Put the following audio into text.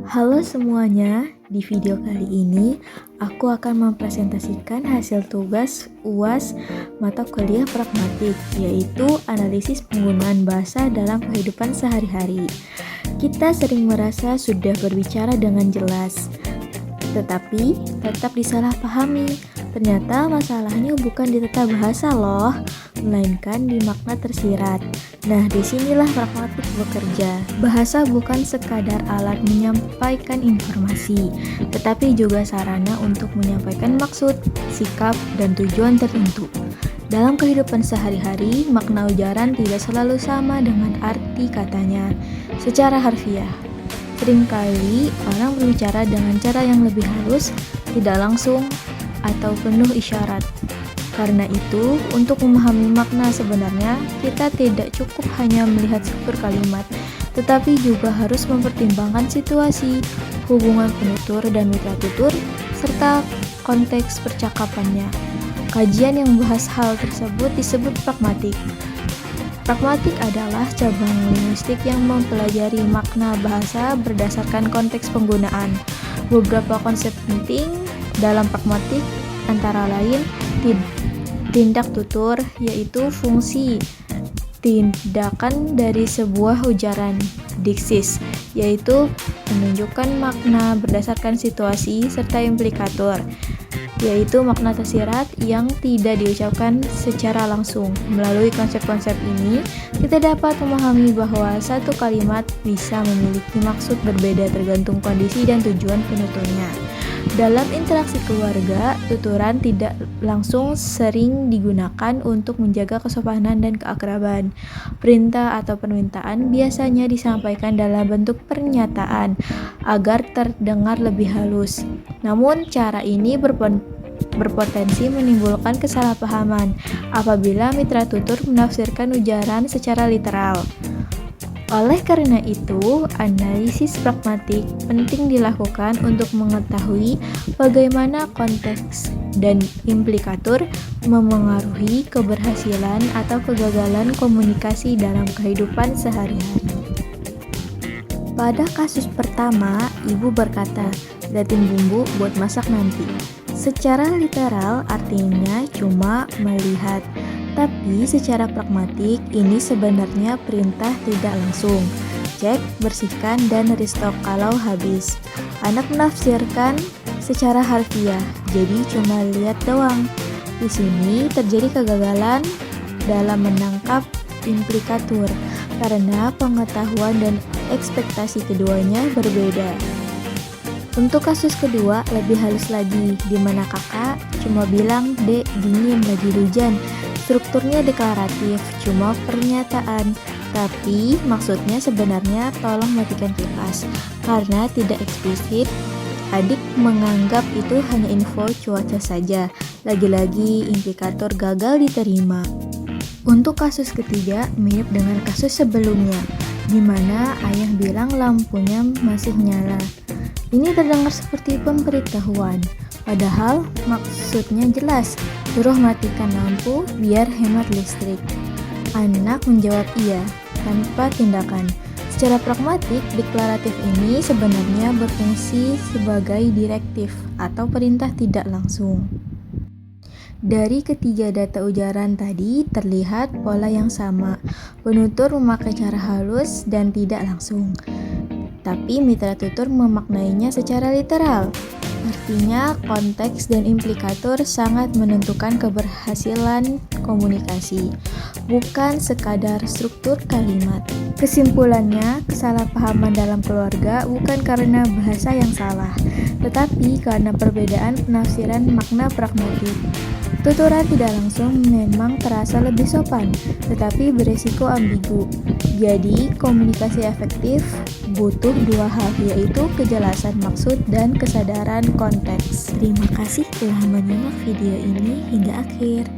Halo semuanya, di video kali ini aku akan mempresentasikan hasil tugas UAS mata kuliah pragmatik, yaitu analisis penggunaan bahasa dalam kehidupan sehari-hari. Kita sering merasa sudah berbicara dengan jelas, tetapi tetap disalahpahami. Ternyata masalahnya bukan di tata bahasa loh, melainkan di makna tersirat. Nah, disinilah pragmatik bekerja. Bahasa bukan sekadar alat menyampaikan informasi, tetapi juga sarana untuk menyampaikan maksud, sikap, dan tujuan tertentu. Dalam kehidupan sehari-hari, makna ujaran tidak selalu sama dengan arti katanya secara harfiah. Seringkali orang berbicara dengan cara yang lebih halus, tidak langsung, atau penuh isyarat. Karena itu, untuk memahami makna sebenarnya, kita tidak cukup hanya melihat struktur kalimat, tetapi juga harus mempertimbangkan situasi, hubungan penutur dan mitra tutur, serta konteks percakapannya. Kajian yang membahas hal tersebut disebut pragmatik. Pragmatik adalah cabang linguistik yang mempelajari makna bahasa berdasarkan konteks penggunaan. Beberapa konsep penting dalam pragmatik antara lain tindak tutur, yaitu fungsi tindakan dari sebuah ujaran, diksis, yaitu menunjukkan makna berdasarkan situasi, serta implikatur, yaitu makna tersirat yang tidak diucapkan secara langsung. Melalui konsep-konsep ini, kita dapat memahami bahwa satu kalimat bisa memiliki maksud berbeda tergantung kondisi dan tujuan penuturnya. Dalam interaksi keluarga, tuturan tidak langsung sering digunakan untuk menjaga kesopanan dan keakraban. Perintah atau permintaan biasanya disampaikan dalam bentuk pernyataan agar terdengar lebih halus. Namun, cara ini berpotensi menimbulkan kesalahpahaman apabila mitra tutur menafsirkan ujaran secara literal. Oleh karena itu, analisis pragmatik penting dilakukan untuk mengetahui bagaimana konteks dan implikatur memengaruhi keberhasilan atau kegagalan komunikasi dalam kehidupan sehari-hari. Pada kasus pertama, ibu berkata, "Liatin bumbu buat masak nanti." Secara literal artinya cuma melihat. Tapi secara pragmatik ini sebenarnya perintah tidak langsung. Cek, bersihkan, dan restock kalau habis. Anak menafsirkan secara harfiah, jadi cuma lihat doang. Di sini terjadi kegagalan dalam menangkap implikatur karena pengetahuan dan ekspektasi keduanya berbeda. Untuk kasus kedua lebih halus lagi, di mana kakak cuma bilang, "Dek, dingin lagi hujan." Strukturnya deklaratif, cuma pernyataan, tapi maksudnya sebenarnya tolong matikan kipas. Karena tidak eksplisit, adik menganggap itu hanya info cuaca saja. Lagi-lagi implikator gagal diterima. Untuk kasus ketiga mirip dengan kasus sebelumnya, di mana ayah bilang lampunya masih nyala. Ini terdengar seperti pemberitahuan, padahal maksudnya jelas, suruh matikan lampu biar hemat listrik. Anak menjawab iya, tanpa tindakan. Secara pragmatik, deklaratif ini sebenarnya berfungsi sebagai direktif atau perintah tidak langsung. Dari ketiga data ujaran tadi terlihat pola yang sama. Penutur memakai cara halus dan tidak langsung, tapi mitra tutur memaknainya secara literal. Artinya, konteks dan implikator sangat menentukan keberhasilan komunikasi, bukan sekadar struktur kalimat. Kesimpulannya, kesalahpahaman dalam keluarga bukan karena bahasa yang salah, tetapi karena perbedaan penafsiran makna pragmatik. Tuturan tidak langsung memang terasa lebih sopan, tetapi beresiko ambigu. Jadi, komunikasi efektif butuh dua hal, yaitu kejelasan maksud dan kesadaran konteks. Terima kasih telah menyimak video ini hingga akhir.